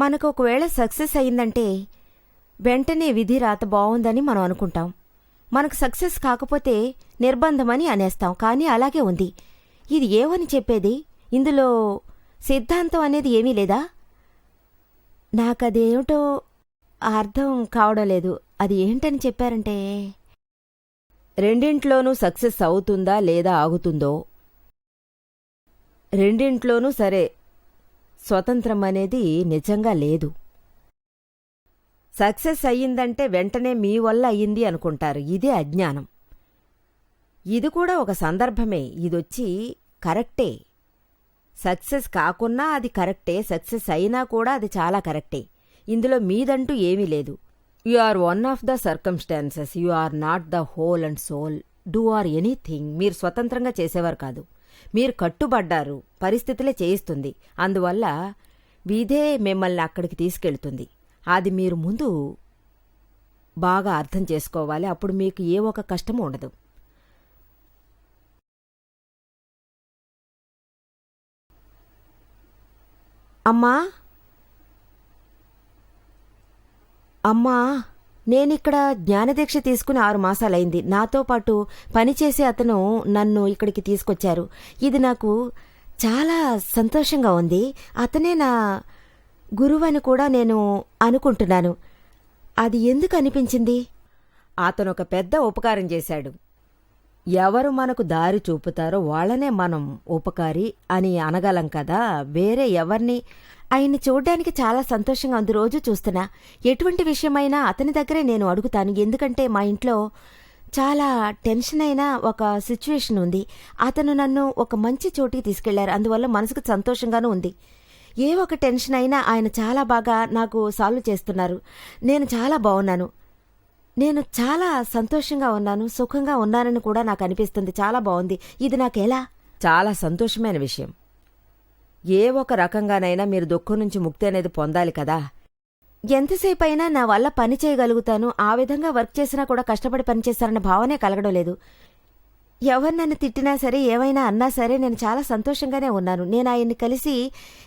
మనకు ఒకవేళ సక్సెస్ అయిందంటే వెంటనే విధి రాత బావుందని మనం అనుకుంటాం. మనకు సక్సెస్ కాకపోతే నిర్బంధమని అనేస్తాం. కానీ అలాగే ఉంది. ఇది ఏమని చెప్పేది? ఇందులో సిద్ధాంతం అనేది ఏమీ లేదా? నాకదేమిటో అర్థం కావడం లేదు. అది ఏంటని చెప్పారంటే, రెండింట్లోనూ సక్సెస్ అవుతుందా లేదా ఆగుతుందో, రెండింట్లోనూ సరే స్వతంత్రం అనేది నిజంగా లేదు. సక్సెస్ అయ్యిందంటే వెంటనే మీ వల్ల అయ్యింది అనుకుంటారు. ఇదే అజ్ఞానం. ఇది కూడా ఒక సందర్భమే. ఇదొచ్చి కరెక్టే. సక్సెస్ కాకున్నా అది కరెక్టే, సక్సెస్ అయినా కూడా అది చాలా కరెక్టే. ఇందులో మీదంటూ ఏమీ లేదు. You are one of the circumstances. You are not the whole and sole do or anything. మీరు స్వతంత్రంగా చేసేవారు కాదు. మీరు కట్టుబడ్డారు. పరిస్థితులే చేయిస్తుంది. అందువల్ల విధే మిమ్మల్ని అక్కడికి తీసుకెళ్తుంది. అది మీరు ముందు బాగా అర్థం చేసుకోవాలి. అప్పుడు మీకు ఏ ఒక కష్టమూ ఉండదు. అమ్మా అమ్మా నేనిక్కడ జ్ఞానదీక్ష తీసుకుని 6 మాసాలైంది. నాతో పాటు పనిచేసే అతను నన్ను ఇక్కడికి తీసుకొచ్చారు. ఇది నాకు చాలా సంతోషంగా ఉంది. అతనే నా గురువని కూడా నేను అనుకుంటున్నాను. అది ఎందుకు అనిపించింది? అతనొక పెద్ద ఉపకారం చేశాడు. ఎవరు మనకు దారి చూపుతారో వాళ్లనే మనం ఉపకారి అని అనగలం కదా. వేరే ఎవర్ని? ఆయన్ని చూడ్డానికి చాలా సంతోషంగా ఉంది. రోజూ చూస్తున్నా. ఎటువంటి విషయమైనా అతని దగ్గరే నేను అడుగుతాను. ఎందుకంటే మా ఇంట్లో చాలా టెన్షన్ అయిన ఒక సిచ్యువేషన్ ఉంది. అతను నన్ను ఒక మంచి చోటికి తీసుకెళ్లారు. అందువల్ల మనసుకు సంతోషంగానూ ఉంది. ఏ ఒక టెన్షన్ అయినా ఆయన చాలా బాగా నాకు సాల్వ్ చేస్తున్నారు. నేను చాలా బాగున్నాను. నేను చాలా సంతోషంగా ఉన్నాను, సుఖంగా ఉన్నానని కూడా నాకు అనిపిస్తుంది. చాలా బాగుంది. ఇది నాకెలా? చాలా సంతోషమైన విషయం. ఏ ఒక రకంగానైనా మీరు దుఃఖం నుంచి ముక్తి అనేది పొందాలి కదా. ఎంతసేపైనా నా వల్ల పని చేయగలుగుతాను, ఆ విధంగా వర్క్ చేసినా కూడా కష్టపడి పనిచేస్తారన్న భావనే కలగడం లేదు. ఎవరు నన్ను తిట్టినా సరే, ఏమైనా అన్నా సరే నేను చాలా సంతోషంగానే ఉన్నాను. నేను ఆయన్ని కలిసి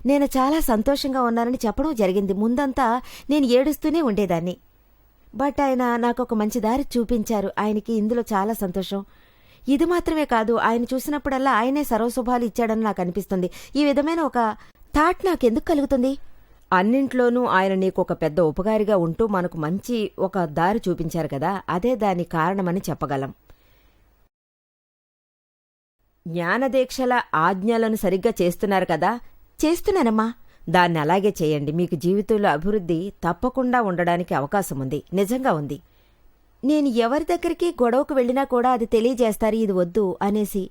నేను చాలా సంతోషంగా ఉన్నానని చెప్పడం జరిగింది. ముందంతా నేను ఏడుస్తూనే ఉండేదాన్ని. బట్ ఆయన నాకొక మంచి దారి చూపించారు. ఆయనకి ఇందులో చాలా సంతోషం. ఇది మాత్రమే కాదు, ఆయన చూసినప్పుడల్లా ఆయనే సర్వశుభాలు ఇచ్చాడని నాకు అనిపిస్తుంది. ఈ విధమైన ఒక థాట్ నాకెందుకు కలుగుతుంది? అన్నింట్లోనూ ఆయన నీకొక పెద్ద ఉపకారిగా ఉంటూ మనకు మంచి ఒక దారి చూపించారు కదా, అదే దాని కారణమని చెప్పగలం. జ్ఞానదీక్షల ఆజ్ఞలను సరిగ్గా చేస్తున్నారు కదా? చేస్తున్నానమ్మా. దాన్ని అలాగే చేయండి. మీకు జీవితంలో అభివృద్ధి తప్పకుండా ఉండడానికి అవకాశం ఉంది. నిజంగా ఉంది. నేను ఎవరి దగ్గరికి గొడవకు వెళ్ళినా కూడా అది తెలియజేస్తారు, ఇది వద్దు అనేసి.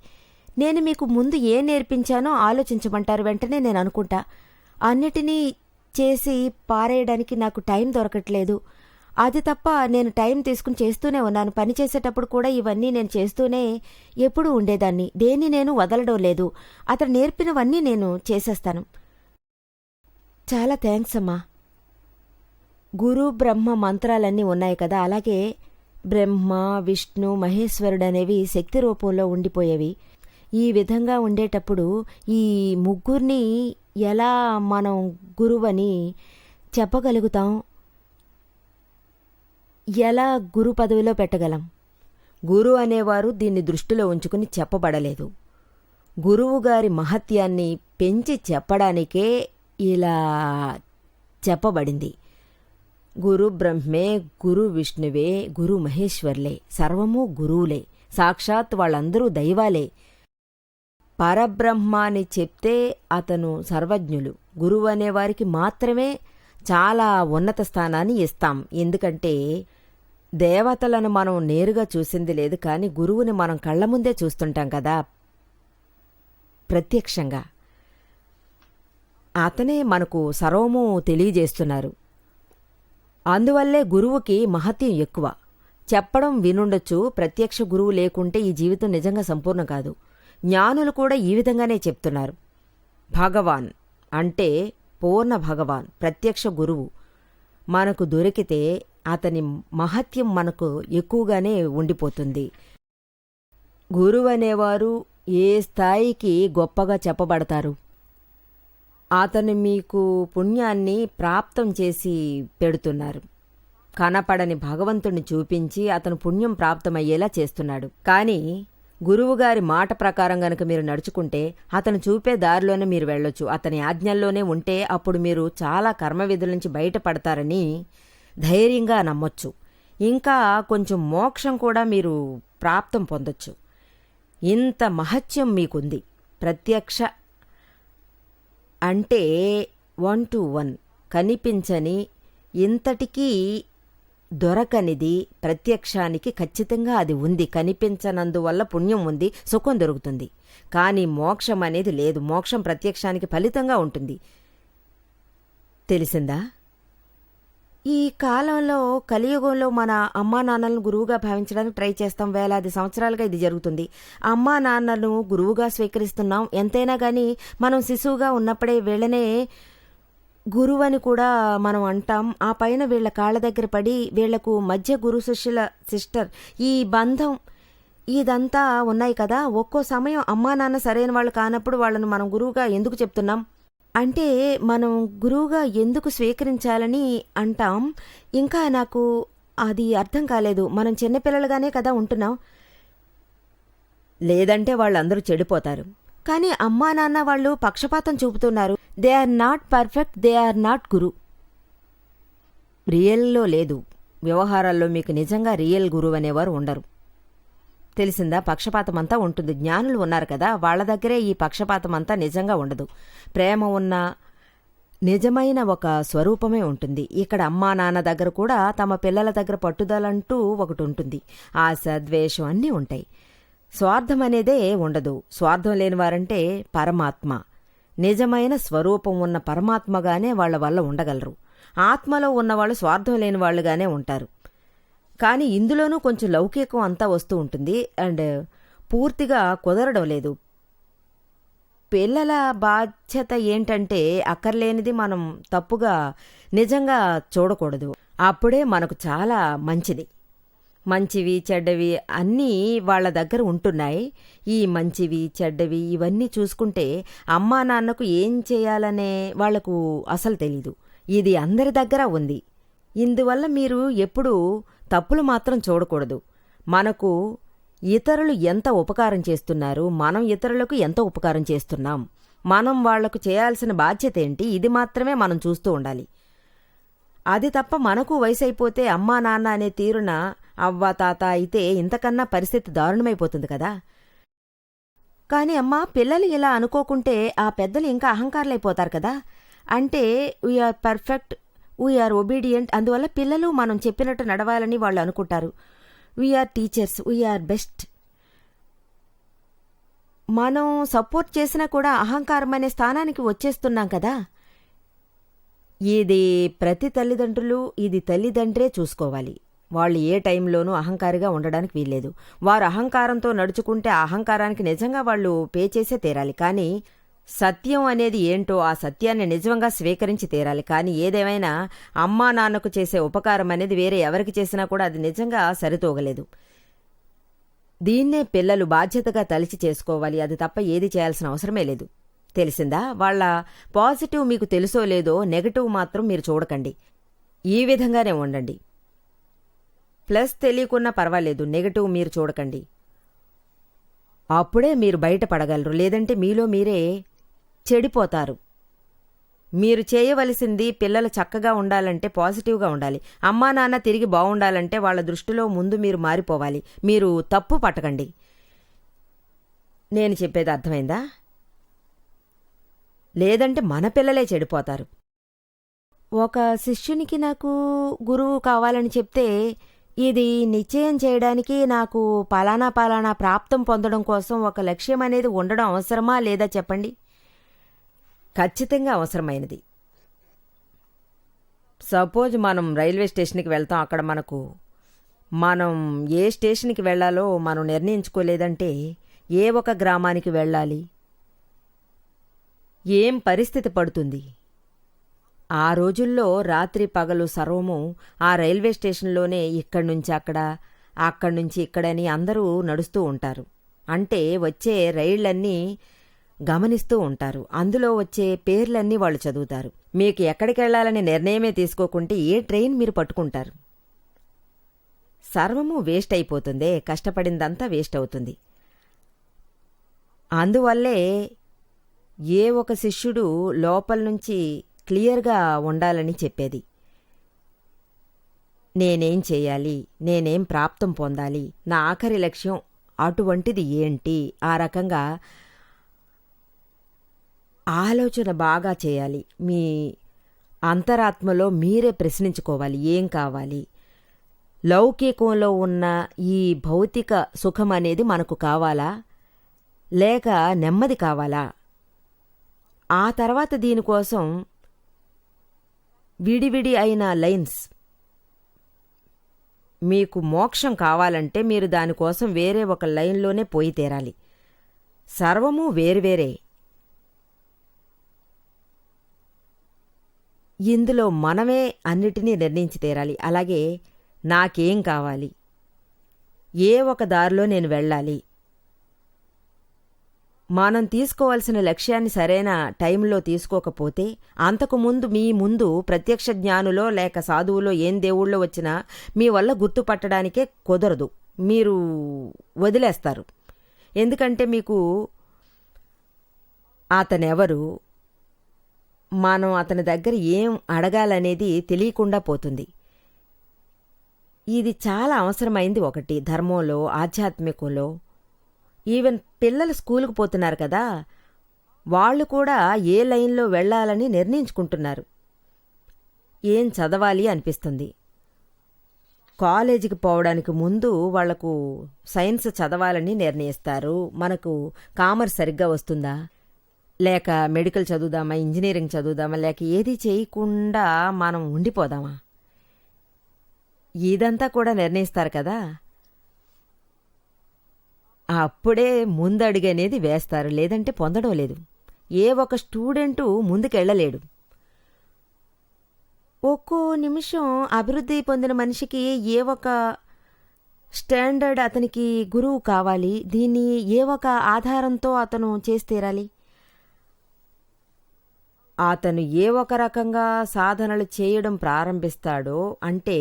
నేను మీకు ముందు ఏం నేర్పించానో ఆలోచించమంటారు. వెంటనే నేను అనుకుంటా. అన్నిటినీ చేసి పారేయడానికి నాకు టైం దొరకట్లేదు. అది తప్ప నేను టైం తీసుకుని చేస్తూనే ఉన్నాను. పని చేసేటప్పుడు కూడా ఇవన్నీ నేను చేస్తూనే ఎప్పుడూ ఉండేదాన్ని. దేన్ని నేను వదలడం లేదు. అతను నేర్పినవన్నీ నేను చేసేస్తాను. చాలా థ్యాంక్స్ అమ్మా. గురు బ్రహ్మ మంత్రాలన్నీ ఉన్నాయి కదా, అలాగే బ్రహ్మ, విష్ణు, మహేశ్వరుడనేవి శక్తి రూపంలో ఉండిపోయేవి. ఈ విధంగా ఉండేటప్పుడు ఈ ముగ్గురిని ఎలా మనం గురువని చెప్పగలుగుతాం? ఎలా గురు పదవిలో పెట్టగలం? గురు అనేవారు దీన్ని దృష్టిలో ఉంచుకుని చెప్పబడలేదు. గురువుగారి మహత్యాన్ని పెంచి చెప్పడానికే ఇలా చెప్పబడింది. గురు బ్రహ్మే, గురు విష్ణువే, గురు మహేశ్వర్లే, సర్వము గురువులే. సాక్షాత్ వాళ్ళందరూ దైవాలే. పరబ్రహ్మ అని చెప్తే అతను సర్వజ్ఞులు. గురువు అనేవారికి మాత్రమే చాలా ఉన్నత స్థానాన్ని ఇస్తాం. ఎందుకంటే దేవతలను మనం నేరుగా చూసింది లేదు, కానీ గురువుని మనం కళ్ల ముందే చూస్తుంటాం కదా ప్రత్యక్షంగా. అతనే మనకు సర్వము తెలియజేస్తున్నారు. అందువల్లే గురువుకి మహత్యం ఎక్కువ. చెప్పడం వినుండొచ్చు, ప్రత్యక్ష గురువు లేకుంటే ఈ జీవితం నిజంగా సంపూర్ణం కాదు. జ్ఞానులు కూడా ఈ విధంగానే చెప్తున్నారు. భగవాన్ అంటే పూర్ణ భగవాన్, ప్రత్యక్ష గురువు మనకు దొరికితే అతని మహత్యం మనకు ఎక్కువగానే ఉండిపోతుంది. గురువనేవారు ఏ స్థాయికి గొప్పగా చెప్పబడతారు? అతను మీకు పుణ్యాన్ని ప్రాప్తం చేసి పెడుతున్నారు. కనపడని భగవంతుణ్ణి చూపించి అతను పుణ్యం ప్రాప్తమయ్యేలా చేస్తున్నాడు. కానీ గురువుగారి మాట ప్రకారం గనక మీరు నడుచుకుంటే అతను చూపే దారిలోనే మీరు వెళ్ళొచ్చు. అతని ఆజ్ఞల్లోనే ఉంటే అప్పుడు మీరు చాలా కర్మవిధుల నుంచి బయటపడతారని ధైర్యంగా నమ్మొచ్చు. ఇంకా కొంచెం మోక్షం కూడా మీరు ప్రాప్తం పొందొచ్చు. ఇంత మహత్యం మీకుంది. ప్రత్యక్ష అంటే 1 to 1 కనిపించని, ఇంతటికీ దొరకనిది ప్రత్యక్షానికి ఖచ్చితంగా అది ఉంది. కనిపించనందువల్ల పుణ్యం ఉంది, సుఖం దొరుకుతుంది. కానీ మోక్షం అనేది లేదు. మోక్షం ప్రత్యక్షానికి ఫలితంగా ఉంటుంది. తెలిసిందా? ఈ కాలంలో కలియుగంలో మన అమ్మా నాన్నలను గురువుగా భావించడానికి ట్రై చేస్తాం. వేలాది సంవత్సరాలుగా ఇది జరుగుతుంది. అమ్మా నాన్నలను గురువుగా స్వీకరిస్తున్నాం. ఎంతైనా కానీ మనం శిశువుగా ఉన్నప్పుడే వీళ్ళనే గురువని కూడా మనం అంటాం. ఆ పైన వీళ్ళ కాళ్ళ దగ్గర పడి వీళ్లకు మధ్య గురు శిష్యుల సిస్టర్ ఈ బంధం ఇదంతా ఉన్నాయి కదా. ఒక్కో సమయం అమ్మా నాన్న సరైన వాళ్ళు కానప్పుడు వాళ్ళను మనం గురువుగా ఎందుకు చెప్తున్నాం అంటే మనం గురువుగా ఎందుకు స్వీకరించాలని అంటాం. ఇంకా నాకు అది అర్థం కాలేదు. మనం చిన్నపిల్లలుగానే కదా ఉంటున్నాం. లేదంటే వాళ్ళందరూ చెడిపోతారు. కానీ అమ్మా నాన్న వాళ్ళు పక్షపాతం చూపుతున్నారు. They are not perfect, they are not guru. రియల్లో లేదు. వ్యవహారాల్లో మీకు నిజంగా రియల్ గురువు అనేవారు ఉండరు. తెలిసిందా? పక్షపాతం అంతా ఉంటుంది. జ్ఞానులు ఉన్నారు కదా, వాళ్ళ దగ్గరే ఈ పక్షపాతం అంతా నిజంగా ఉండదు. ప్రేమ ఉన్న నిజమైన ఒక స్వరూపమే ఉంటుంది. ఇక్కడ అమ్మా నాన్న దగ్గర కూడా తమ పిల్లల దగ్గర పట్టుదలంటూ ఒకటి ఉంటుంది. ఆశ, ద్వేషం అన్నీ ఉంటాయి. స్వార్థం అనేదే ఉండదు. స్వార్థం లేనివారంటే పరమాత్మ, నిజమైన స్వరూపం ఉన్న పరమాత్మగానే వాళ్ళ వల్ల ఉండగలరు. ఆత్మలో ఉన్నవాళ్ళు స్వార్థం లేని వాళ్ళుగానే ఉంటారు. కానీ ఇందులోనూ కొంచెం లౌకికం అంతా వస్తూ ఉంటుంది. అండ్ పూర్తిగా కుదరడం లేదు. పిల్లల బాధ్యత ఏంటంటే అక్కర్లేనిది మనం తప్పుగా నిజంగా చూడకూడదు. అప్పుడే మనకు చాలా మంచిది. మంచివి చెడ్డవి అన్నీ వాళ్ళ దగ్గర ఉంటున్నాయి. ఈ మంచివి చెడ్డవి ఇవన్నీ చూసుకుంటే అమ్మా నాన్నకు ఏం చేయాలనే వాళ్లకు అసలు తెలీదు. ఇది అందరి దగ్గర ఉంది. ఇందువల్ల మీరు ఎప్పుడూ తప్పులు మాత్రం చూడకూడదు. మనకు ఇతరులు ఎంత ఉపకారం చేస్తున్నారు, మనం ఇతరులకు ఎంత ఉపకారం చేస్తున్నాం, మనం వాళ్లకు చేయాల్సిన బాధ్యత ఏంటి, ఇది మాత్రమే మనం చూస్తూ ఉండాలి. అది తప్ప మనకు వయసు అయిపోతే అమ్మా నాన్న అనే తీరున అవ్వ తాత అయితే ఇంతకన్నా పరిస్థితి దారుణమైపోతుంది కదా. కానీ అమ్మా పిల్లలు ఇలా అనుకోకుంటే ఆ పెద్దలు ఇంకా అహంకారులైపోతారు కదా. అంటే వీఆర్ పర్ఫెక్ట్, వీఆర్ ఒబీడియంట్. అందువల్ల పిల్లలు మనం చెప్పినట్టు నడవాలని వాళ్ళు అనుకుంటారు. We are teachers, we are best. మనం సపోర్ట్ చేసినా కూడా అహంకారం అనే స్థానానికి వచ్చేస్తున్నాం కదా. ఇది ప్రతి తల్లిదండ్రులు, ఇది తల్లిదండ్రే చూసుకోవాలి. వాళ్ళు ఏ టైంలోనూ అహంకారిగా ఉండడానికి వీల్లేదు. వారు అహంకారంతో నడుచుకుంటే ఆ అహంకారానికి నిజంగా వాళ్ళు పే చేసే తీరాలి. కానీ సత్యం అనేది ఏంటో ఆ సత్యాన్ని నిజంగా స్వీకరించి తీరాలి. కానీ ఏదేమైనా అమ్మా నాన్నకు చేసే ఉపకారం అనేది వేరే ఎవరికి చేసినా కూడా అది నిజంగా సరితూగలేదు. దీన్నే పిల్లలు బాధ్యతగా తలిచి చేసుకోవాలి. అది తప్ప ఏది చేయాల్సిన అవసరమే లేదు. తెలిసిందా? వాళ్ళ పాజిటివ్ మీకు తెలుసో లేదో నెగటివ్ మాత్రం మీరు చూడకండి. ఈ విధంగానే ఉండండి. ప్లస్ తెలియకున్నా పర్వాలేదు, నెగటివ్ మీరు చూడకండి. అప్పుడే మీరు బయటపడగలరు. లేదంటే మీలో మీరే చెడిపోతారు. మీరు చేయవలసింది పిల్లలు చక్కగా ఉండాలంటే పాజిటివ్గా ఉండాలి. అమ్మా నాన్న తిరిగి బాగుండాలంటే వాళ్ళ దృష్టిలో ముందు మీరు మారిపోవాలి. మీరు తప్పు పట్టకండి. నేను చెప్పేది అర్థమైందా? లేదంటే మన పిల్లలే చెడిపోతారు. ఒక శిష్యునికి నాకు గురువు కావాలని చెప్తే ఇది నిశ్చయం చేయడానికి నాకు పలానా ప్రాప్తం పొందడం కోసం ఒక లక్ష్యం అనేది ఉండడం అవసరమా లేదా చెప్పండి? ఖచ్చితంగా అవసరమైనది. సపోజ్ మనం రైల్వే స్టేషన్కి వెళ్తాం. అక్కడ మనం ఏ స్టేషన్కి వెళ్లాలో మనం నిర్ణయించుకోలేదంటే ఏ ఒక గ్రామానికి వెళ్ళాలి, ఏం పరిస్థితి పడుతుంది? ఆ రోజుల్లో రాత్రి పగలు సర్వము ఆ రైల్వే స్టేషన్లోనే ఇక్కడ్నుంచి అక్కడ, అక్కడ్నుంచి ఇక్కడని అందరూ నడుస్తూ ఉంటారు. అంటే వచ్చే రైళ్లన్నీ గమనిస్తూ ఉంటారు. అందులో వచ్చే పేర్లన్నీ వాళ్ళు చదువుతారు. మీకు ఎక్కడికెళ్లాలనే నిర్ణయమే తీసుకోకుంటే ఏ ట్రైన్ మీరు పట్టుకుంటారు? సర్వము వేస్ట్ అయిపోతుందే, కష్టపడిందంతా వేస్ట్ అవుతుంది. అందువల్లే ఏ ఒక శిష్యుడు లోపల నుంచి క్లియర్గా ఉండాలని చెప్పేది. నేనేం చేయాలి, నేనేం ప్రాప్తం పొందాలి, నా ఆఖరి లక్ష్యం అటువంటిది ఏంటి, ఆ రకంగా ఆలోచన బాగా చేయాలి. మీ అంతరాత్మలో మీరే ప్రశ్నించుకోవాలి, ఏం కావాలి. లౌకికంలో ఉన్న ఈ భౌతిక సుఖం అనేది మనకు కావాలా, లేక నెమ్మది కావాలా? ఆ తర్వాత దీనికోసం విడివిడి అయిన లైన్స్. మీకు మోక్షం కావాలంటే మీరు దానికోసం వేరే ఒక లైన్లోనే పోయి తీరాలి. సర్వము వేరువేరే. ఇందులో మనమే అన్నిటినీ నిర్ణయించి తీరాలి. అలాగే నాకేం కావాలి, ఏ ఒక దారిలో నేను వెళ్ళాలి. మనం తీసుకోవాల్సిన లక్ష్యాన్ని సరైన టైంలో తీసుకోకపోతే అంతకుముందు మీ ముందు ప్రత్యక్ష జ్ఞానులో లేక సాధువులో ఏం దేవుళ్ళో వచ్చినా మీ వల్ల గుర్తుపట్టడానికే కుదరదు. మీరు వదిలేస్తారు. ఎందుకంటే మీకు అతనెవరు, మనం అతని దగ్గర ఏం అడగాలనేది తెలియకుండా పోతుంది. ఇది చాలా అవసరమైంది. ఒకటి ధర్మంలో, ఆధ్యాత్మికంలో. ఈవెన్ పిల్లలు స్కూలుకు పోతున్నారు కదా, వాళ్ళు కూడా ఏ లైన్లో వెళ్లాలని నిర్ణయించుకుంటున్నారు. ఏం చదవాలి అనిపిస్తుంది. కాలేజీకి పోవడానికి ముందు వాళ్లకు సైన్స్ చదవాలని నిర్ణయిస్తారు. మనకు కామర్స్ సరిగ్గా వస్తుందా, లేక మెడికల్ చదువుదామా, ఇంజనీరింగ్ చదువుదామా, లేక ఏది చేయకుండా మనం ఉండిపోదామా, ఇదంతా కూడా నిర్ణయిస్తారు కదా. అప్పుడే ముందడుగనేది వేస్తారు, లేదంటే పొందడం లేదు. ఏ ఒక స్టూడెంటు ముందుకెళ్లలేడు. ఒక్కో నిమిషం అభివృద్ధి పొందిన మనిషికి ఏ ఒక స్టాండర్డ్ అతనికి గురువు కావాలి. దీన్ని ఏ ఒక ఆధారంతో అతను చేసి తీరాలి. అతను ఏ ఒక రకంగా సాధనలు చేయడం ప్రారంభిస్తాడో అంటే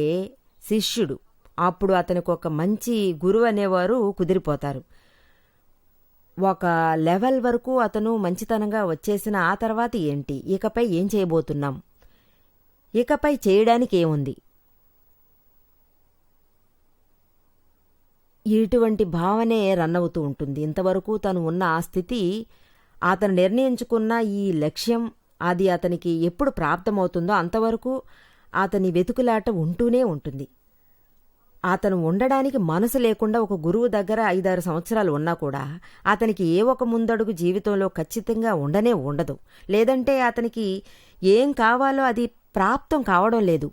శిష్యుడు, అప్పుడు అతనికి ఒక మంచి గురువు అనేవారు కుదిరిపోతారు. ఒక లెవెల్ వరకు అతను మంచితనంగా వచ్చేసిన ఆ తర్వాత ఏంటి, ఇకపై ఏం చేయబోతున్నాం, ఇకపై చేయడానికి ఏముంది, ఇటువంటి భావనే రన్ అవుతూ ఉంటుంది. ఇంతవరకు తను ఉన్న ఆ స్థితి, అతను నిర్ణయించుకున్న ఈ లక్ష్యం, అది అతనికి ఎప్పుడు ప్రాప్తమవుతుందో అంతవరకు అతని వెతుకులాట ఉంటూనే ఉంటుంది. అతను ఉండడానికి మనసు లేకుండా ఒక గురువు దగ్గర 5-6 సంవత్సరాలు ఉన్నా కూడా అతనికి ఏ ఒక ముందడుగు జీవితంలో ఖచ్చితంగా ఉండనే ఉండదు. లేదంటే అతనికి ఏం కావాలో అది ప్రాప్తం కావడం లేదు.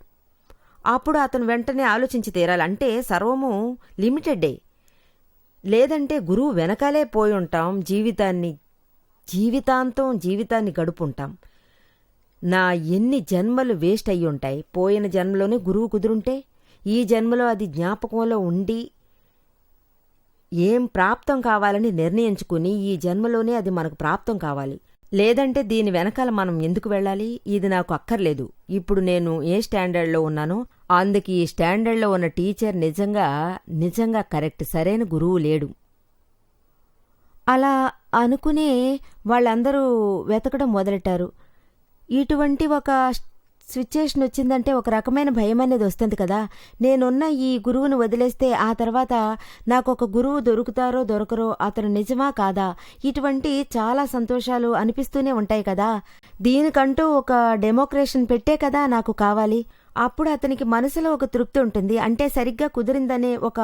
అప్పుడు అతను వెంటనే ఆలోచించి తీరాలి. అంటే సర్వము లిమిటెడ్డే. లేదంటే గురువు వెనకాలే పోయి ఉంటాం, జీవితాంతం గడుపుంటాం. నా ఎన్ని జన్మలు వేస్ట్ అయ్యి ఉంటాయి. పోయిన జన్మలోనే గురువు కుదురుంటే ఈ జన్మలో అది జ్ఞాపకంలో ఉండి ఏం ప్రాప్తం కావాలని నిర్ణయించుకుని ఈ జన్మలోనే అది మనకు ప్రాప్తం కావాలి. లేదంటే దీని వెనకాల మనం ఎందుకు వెళ్ళాలి, ఇది నాకు అక్కర్లేదు. ఇప్పుడు నేను ఏ స్టాండర్డ్లో ఉన్నానో అందుకు ఈ స్టాండర్డ్లో ఉన్న టీచర్ నిజంగా కరెక్ట్, సరైన గురువు లేడు. అలా అనుకునే వాళ్ళందరూ వెతకడం మొదలెట్టారు. ఇటువంటి ఒక సిచ్యుయేషన్ వచ్చిందంటే ఒక రకమైన భయం అనేది వస్తుంది కదా. నేనున్న ఈ గురువును వదిలేస్తే ఆ తర్వాత నాకు ఒక గురువు దొరుకుతారో దొరకరో, అతను నిజమా కాదా, ఇటువంటి చాలా సంతోషాలు అనిపిస్తూనే ఉంటాయి కదా. దీనికంటూ ఒక డెమోక్రేషన్ పెట్టే కదా నాకు కావాలి. అప్పుడు అతనికి మనసులో ఒక తృప్తి ఉంటుంది. అంటే సరిగ్గా కుదిరిందనే ఒక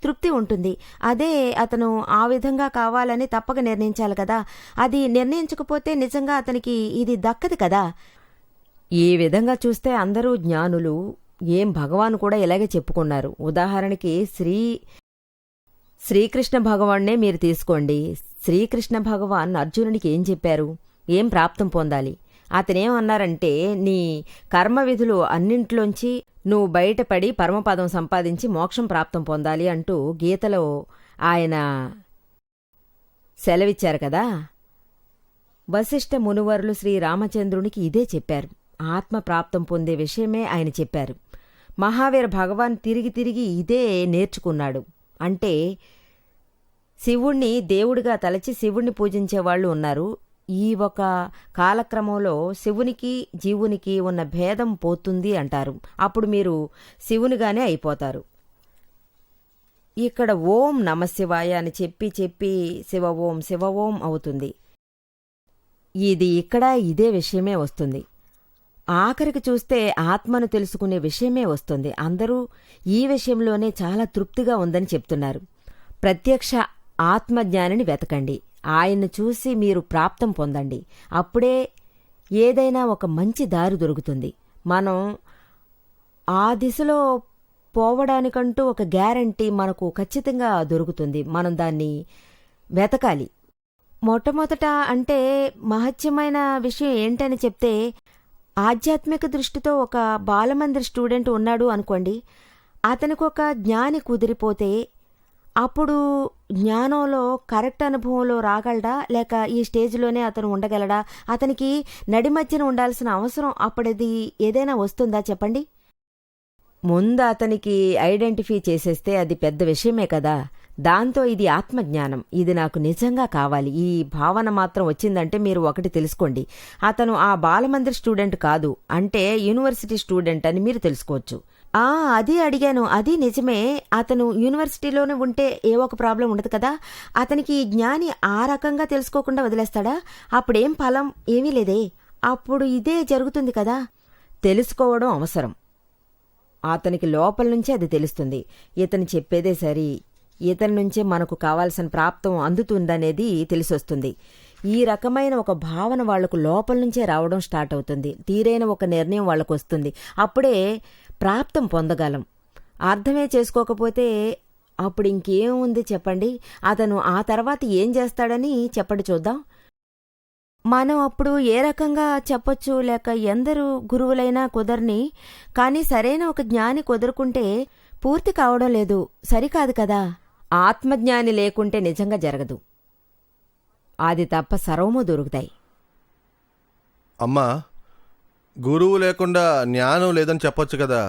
తృప్తి ఉంటుంది. అదే అతను ఆ విధంగా కావాలని తప్పక నిర్ణయించాలి కదా. అది నిర్ణయించకపోతే నిజంగా అతనికి ఇది దక్కదు కదా. ఈ విధంగా చూస్తే అందరూ జ్ఞానులు. ఏం భగవాన్ కూడా ఇలాగే చెప్పుకున్నారు. ఉదాహరణకి శ్రీకృష్ణ భగవాన్నే మీరు తీసుకోండి. శ్రీకృష్ణ భగవాన్ అర్జునునికి ఏం చెప్పారు, ఏం ప్రాప్తం పొందాలి. అతనేమన్నారంటే, నీ కర్మ విధులు అన్నింట్లోంచి నువ్వు బయటపడి పరమపదం సంపాదించి మోక్షం ప్రాప్తం పొందాలి అంటూ గీతలో ఆయన సెలవిచ్చారు కదా. వశిష్ఠ మునివరులు శ్రీరామచంద్రునికి ఇదే చెప్పారు. ఆత్మ ప్రాప్తం పొందే విషయమే ఆయన చెప్పారు. మహావీర భగవాన్ తిరిగి తిరిగి ఇదే నేర్చుకున్నాడు. అంటే శివుణ్ణి దేవుడిగా తలచి శివుణ్ణి పూజించేవాళ్లు ఉన్నారు. ఈ ఒక కాలక్రమంలో శివునికి జీవునికి ఉన్న భేదం పోతుంది అంటారు. అప్పుడు మీరు శివునిగానే అయిపోతారు. ఇక్కడ ఓం నమశివాయ అని చెప్పి చెప్పి శివ ఓం అవుతుంది. ఇది ఇక్కడ ఇదే విషయమే వస్తుంది. ఆఖరికి చూస్తే ఆత్మను తెలుసుకునే విషయమే వస్తుంది. అందరూ ఈ విషయంలోనే చాలా తృప్తిగా ఉందని చెప్తున్నారు. ప్రత్యక్ష ఆత్మజ్ఞానిని వెతకండి. ఆయన్ను చూసి మీరు ప్రాప్తం పొందండి. అప్పుడే ఏదైనా ఒక మంచి దారి దొరుకుతుంది. మనం ఆ దిశలో పోవడానికంటూ ఒక గ్యారంటీ మనకు ఖచ్చితంగా దొరుకుతుంది. మనం దాన్ని వెతకాలి. మొట్టమొదట అంటే మహత్యమైన విషయం ఏంటని చెప్తే, ఆధ్యాత్మిక దృష్టితో ఒక బాలమందిర్ స్టూడెంట్ ఉన్నాడు అనుకోండి. అతనికి ఒక జ్ఞాని కుదిరిపోతే అప్పుడు జ్ఞానంలో కరెక్ట్ అనుభవంలో రాగలడా, లేక ఈ స్టేజ్లోనే అతను ఉండగలడా? అతనికి నడిమధ్యన ఉండాల్సిన అవసరం అప్పుడది ఏదైనా వస్తుందా చెప్పండి? ముందు అతనికి ఐడెంటిఫై చేసేస్తే అది పెద్ద విషయమే కదా. దాంతో ఇది ఆత్మజ్ఞానం, ఇది నాకు నిజంగా కావాలి, ఈ భావన మాత్రం వచ్చిందంటే మీరు ఒకటి తెలుసుకోండి, అతను ఆ బాలమందిర్ స్టూడెంట్ కాదు, అంటే యూనివర్సిటీ స్టూడెంట్ అని మీరు తెలుసుకోవచ్చు. అది అడిగాను, అది నిజమే. అతను యూనివర్సిటీలోనే ఉంటే ఏ ఒక ప్రాబ్లం ఉండదు కదా. అతనికి జ్ఞాని ఆ రకంగా తెలుసుకోకుండా వదిలేస్తాడా? అప్పుడేం ఫలం ఏమీ లేదే. అప్పుడు ఇదే జరుగుతుంది కదా. తెలుసుకోవడం అవసరం. అతనికి లోపల నుంచే అది తెలుస్తుంది. ఇతను చెప్పేదే సరి, ఇతని నుంచే మనకు కావాల్సిన ప్రాప్తం అందుతుందనేది తెలిసొస్తుంది. ఈ రకమైన ఒక భావన వాళ్లకు లోపల నుంచే రావడం స్టార్ట్ అవుతుంది. తీరైన ఒక నిర్ణయం వాళ్లకు వస్తుంది. అప్పుడే ప్రాప్తం పొందగలం. అర్థమే చేసుకోకపోతే అప్పుడు ఇంకేం ఉంది చెప్పండి. అతను ఆ తర్వాత ఏం చేస్తాడని చెప్పండి చూద్దాం. మనం అప్పుడు ఏ రకంగా చెప్పొచ్చు, లేక ఎందరు గురువులైనా కుదరని, కానీ సరైన ఒక జ్ఞాని కుదురుకుంటే పూర్తి కావడం లేదు, సరికాదు కదా. ఆత్మజ్ఞాని లేకుంటే నిజంగా జరగదు. అది తప్ప సర్వము దొరుకుతాయి. అమ్మా, గురువు లేకుండా జ్ఞానం లేదని చెప్పొచ్చు కదా.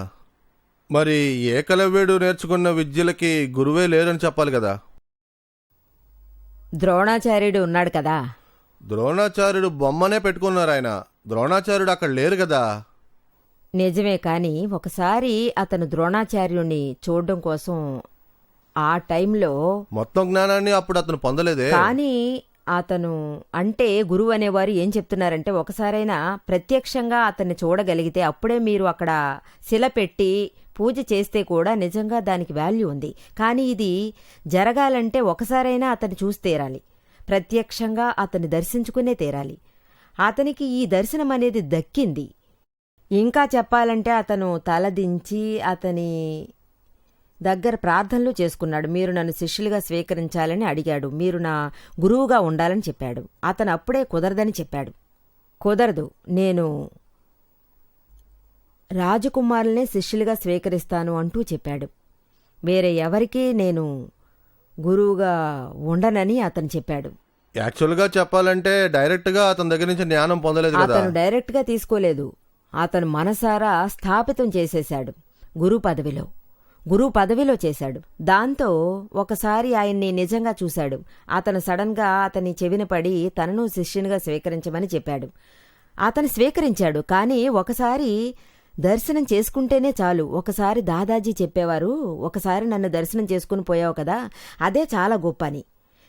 మరి ఏకలవ్యుడు నేర్చుకున్న విద్యలకి గురువే లేరని చెప్పాలి కదా. ద్రోణాచార్యుడు ఉన్నాడు కదా. ద్రోణాచార్యుడు బొమ్మనే పెట్టుకున్నారు ఆయన. ద్రోణాచార్యుడు అక్కడ లేరు కదా. నిజమే, కాని ఒకసారి అతను ద్రోణాచార్యుణ్ణి చూడడం కోసం ఆ టైంలో మొత్తం జ్ఞానాన్ని అప్పుడు అతను పొందలేదే. కానీ అతను అంటే గురువు అనేవారు ఏం చెప్తున్నారంటే, ఒకసారైనా ప్రత్యక్షంగా అతన్ని చూడగలిగితే అప్పుడే మీరు అక్కడ శిల పెట్టి పూజ చేస్తే కూడా నిజంగా దానికి వాల్యూ ఉంది. కానీ ఇది జరగాలంటే ఒకసారైనా అతన్ని చూసి తీరాలి, ప్రత్యక్షంగా అతన్ని దర్శించుకునే తీరాలి. అతనికి ఈ దర్శనం అనేది దక్కింది. ఇంకా చెప్పాలంటే అతను తలదించి అతని దగ్గర ప్రార్థనలు చేసుకున్నాడు. మీరు నన్ను శిష్యులుగా స్వీకరించాలని అడిగాడు, మీరు నా గురువుగా ఉండాలని చెప్పాడు. అతను అప్పుడే కుదరదని చెప్పాడు. కుదరదు, నేను రాజకుమారులనే శిష్యులుగా స్వీకరిస్తాను అంటూ చెప్పాడు. వేరే ఎవరికీ నేను గురువుగా ఉండనని అతను చెప్పాడు. యాక్చువల్గా చెప్పాలంటే డైరెక్ట్గా అతని దగ్గర నుంచి జ్ఞానం పొందలేదు కదా. అతను డైరెక్ట్గా తీసుకోలేదు. అతను మనసారా స్థాపితం చేసేశాడు. గురువు పదవిలో చేశాడు. దాంతో ఒకసారి ఆయన్ని నిజంగా చూశాడు. అతను సడన్గా అతని చెవిన పడి తనను శిష్యునిగా స్వీకరించమని చెప్పాడు. అతను స్వీకరించాడు. కానీ ఒకసారి దర్శనం చేసుకుంటేనే చాలు. ఒకసారి దాదాజీ చెప్పేవారు, ఒకసారి నన్ను దర్శనం చేసుకుని పోయావు కదా, అదే చాలా గొప్ప అని.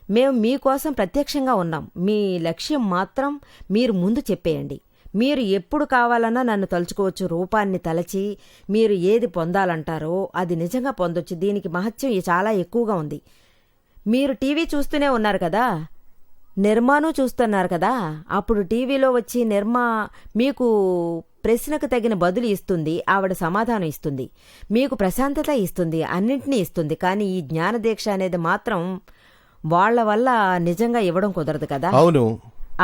మేము మీకోసం ప్రత్యక్షంగా ఉన్నాం. మీ లక్ష్యం మాత్రం మీరు ముందు చెప్పేయండి. మీరు ఎప్పుడు కావాలన్నా నన్ను తలుచుకోవచ్చు. రూపాన్ని తలచి మీరు ఏది పొందాలంటారో అది నిజంగా పొందొచ్చు. దీనికి మహత్యం చాలా ఎక్కువగా ఉంది. మీరు టీవీ చూస్తూనే ఉన్నారు కదా, నిర్మాను చూస్తున్నారు కదా. అప్పుడు టీవీలో వచ్చి నిర్మా మీకు ప్రశ్నకు తగిన బదులు ఇస్తుంది, ఆవిడ సమాధానం ఇస్తుంది, మీకు ప్రశాంతత ఇస్తుంది, అన్నింటినీ ఇస్తుంది. కానీ ఈ జ్ఞానదీక్ష అనేది మాత్రం వాళ్ల వల్ల నిజంగా ఇవ్వడం కుదరదు కదా. అవును,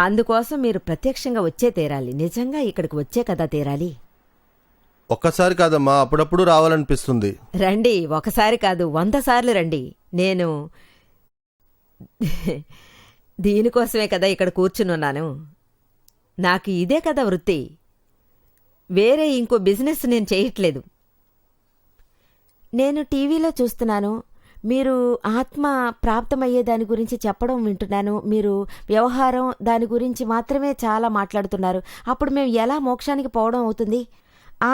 అందుకోసం మీరు ప్రత్యక్షంగా వచ్చే తీరాలి. నిజంగా ఇక్కడికి వచ్చే కదా తీరాలి. ఒక్కసారి కాదమ్మా, అప్పుడప్పుడు రావాలనిపిస్తుంది. రండి, ఒకసారి కాదు 100 సార్లు రండి. నేను దీనికోసమే కదా ఇక్కడ కూర్చునున్నాను. నాకు ఇదే కదా వృత్తి. వేరే ఇంకో బిజినెస్ నేను చేయట్లేదు. నేను టీవీలో చూస్తున్నాను, మీరు ఆత్మ ప్రాప్తమయ్యే దాని గురించి చెప్పడం వింటున్నాను. మీరు వ్యవహారం దాని గురించి మాత్రమే చాలా మాట్లాడుతున్నారు. అప్పుడు మేము ఎలా మోక్షానికి పోవడం అవుతుంది?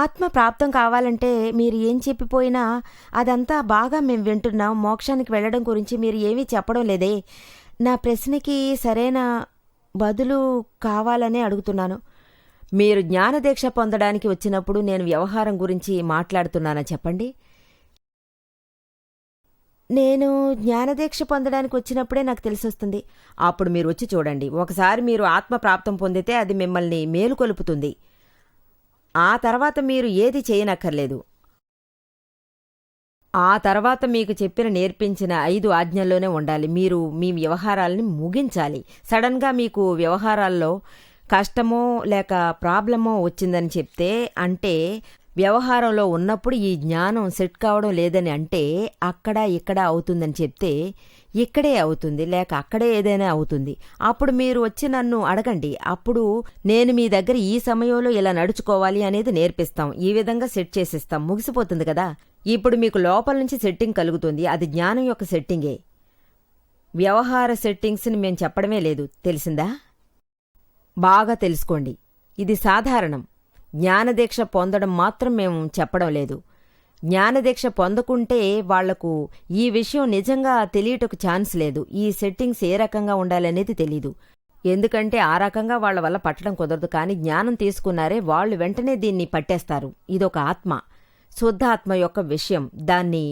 ఆత్మ ప్రాప్తం కావాలంటే మీరు ఏం చెప్పిపోయినా అదంతా బాగా మేము వింటున్నాం. మోక్షానికి వెళ్ళడం గురించి మీరు ఏమీ చెప్పడం లేదే. నా ప్రశ్నకి సరైన బదులు కావాలనే అడుగుతున్నాను. మీరు జ్ఞానదీక్ష పొందడానికి వచ్చినప్పుడు నేను వ్యవహారం గురించి మాట్లాడుతున్నానా చెప్పండి? నేను జ్ఞానదీక్ష పొందడానికి వచ్చినప్పుడే నాకు తెలిసొస్తుంది. అప్పుడు మీరు వచ్చి చూడండి. ఒకసారి మీరు ఆత్మ ప్రాప్తం పొందితే అది మిమ్మల్ని మేలుకొలుపుతుంది. ఆ తర్వాత మీరు ఏది చేయనక్కర్లేదు. ఆ తర్వాత మీకు నేర్పించిన 5 ఆజ్ఞల్లోనే ఉండాలి. మీరు మీ వ్యవహారాలని ముగించాలి. సడన్గా మీకు వ్యవహారాల్లో కష్టమో లేక ప్రాబ్లమో వచ్చిందని చెప్తే, అంటే వ్యవహారంలో ఉన్నప్పుడు ఈ జ్ఞానం సెట్ కావడం లేదని అంటే అక్కడ ఇక్కడ అవుతుందని చెప్తే ఇక్కడే అవుతుంది, లేక అక్కడే ఏదైనా అవుతుంది. అప్పుడు మీరు వచ్చి నన్ను అడగండి. అప్పుడు నేను మీ దగ్గర ఈ సమయంలో ఇలా నడుచుకోవాలి అనేది నేర్పిస్తాం. ఈ విధంగా సెట్ చేసిస్తాం. ముగిసిపోతుంది కదా. ఇప్పుడు మీకు లోపల నుంచి సెట్టింగ్ కలుగుతుంది. అది జ్ఞానం యొక్క సెట్టింగే. వ్యవహార సెట్టింగ్స్ని మేం చెప్పడమే లేదు. తెలిసిందా? బాగా తెలుసుకోండి. ఇది సాధారణం. జ్ఞానదీక్ష పొందడం మాత్రం మేము చెప్పడం లేదు. జ్ఞానదీక్ష పొందకుంటే వాళ్లకు ఈ విషయం నిజంగా తెలియటకు ఛాన్స్ లేదు. ఈ సెట్టింగ్స్ ఏ రకంగా ఉండాలనేది తెలీదు. ఎందుకంటే ఆ రకంగా వాళ్ల వల్ల పట్టడం కుదరదు. కానీ జ్ఞానం తీసుకున్నారే వాళ్ళు వెంటనే దీన్ని పట్టేస్తారు. ఇదొక ఆత్మ, శుద్ధాత్మ యొక్క విషయం. దాన్ని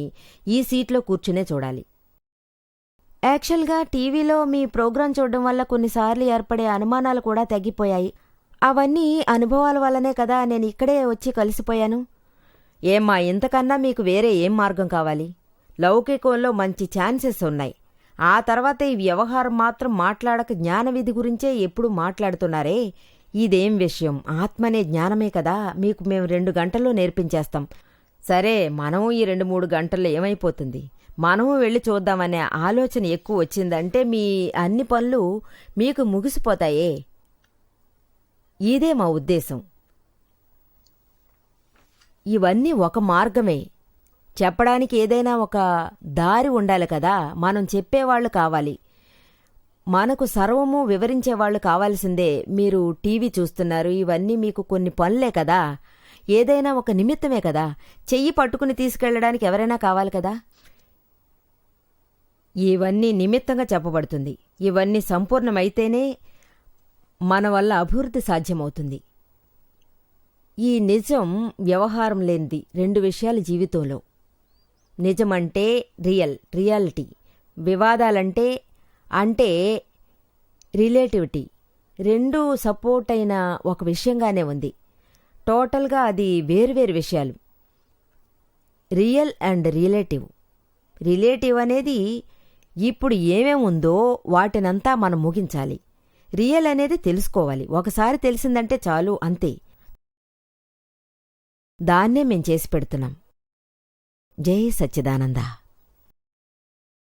ఈ సీట్లో కూర్చునే చూడాలి. యాక్చువల్గా టీవీలో మీ ప్రోగ్రాం చూడడం వల్ల కొన్నిసార్లు ఏర్పడే అనుమానాలు కూడా తగ్గిపోయాయి. అవన్నీ అనుభవాల వల్లనే కదా నేను ఇక్కడే వచ్చి కలిసిపోయాను. ఏమ్మా, ఇంతకన్నా మీకు వేరే ఏం మార్గం కావాలి? లౌకికంలో మంచి ఛాన్సెస్ ఉన్నాయి. ఆ తర్వాత ఈ వ్యవహారం మాత్రం మాట్లాడక జ్ఞానవిధి గురించే ఎప్పుడు మాట్లాడుతున్నారే. ఇదేం విషయం? ఆత్మనే జ్ఞానమే కదా. మీకు మేము 2 గంటల్లో నేర్పించేస్తాం. సరే, మనము ఈ 2-3 గంటల్లో ఏమైపోతుంది? మనము వెళ్ళి చూద్దామనే ఆలోచన ఎక్కువ వచ్చిందంటే మీ అన్ని పనులు మీకు ముగిసిపోతాయే. ఇదే మా ఉద్దేశం. ఇవన్నీ ఒక మార్గమే. చెప్పడానికి ఏదైనా ఒక దారి ఉండాలి కదా. మనం చెప్పేవాళ్లు కావాలి. మనకు సర్వము వివరించేవాళ్లు కావాల్సిందే. మీరు టీవీ చూస్తున్నారు. ఇవన్నీ మీకు కొన్ని పనులే కదా. ఏదైనా ఒక నిమిత్తమే కదా. చెయ్యి పట్టుకుని తీసుకెళ్లడానికి ఎవరైనా కావాలి కదా. ఇవన్నీ నిమిత్తంగా చెప్పబడుతుంది. ఇవన్నీ సంపూర్ణమైతేనే మన వల్ల అభివృద్ధి సాధ్యమవుతుంది. ఈ నిజం వ్యవహారం లేనిది 2 విషయాలు జీవితంలో. నిజమంటే రియాలిటీ. వివాదాలంటే రిలేటివిటీ. 2 సపోర్ట్ అయిన ఒక విషయంగానే ఉంది. టోటల్గా అది వేరువేరు విషయాలు. Real and relative. రిలేటివ్ అనేది ఇప్పుడు ఏమేముందో వాటినంతా మనం ముగించాలి. రియల్ అనేది తెలుసుకోవాలి. ఒకసారి తెలిసిందంటే చాలు, అంతే. దాన్నే మేం చేసి పెడుతున్నాం. జై సచ్చిదానంద.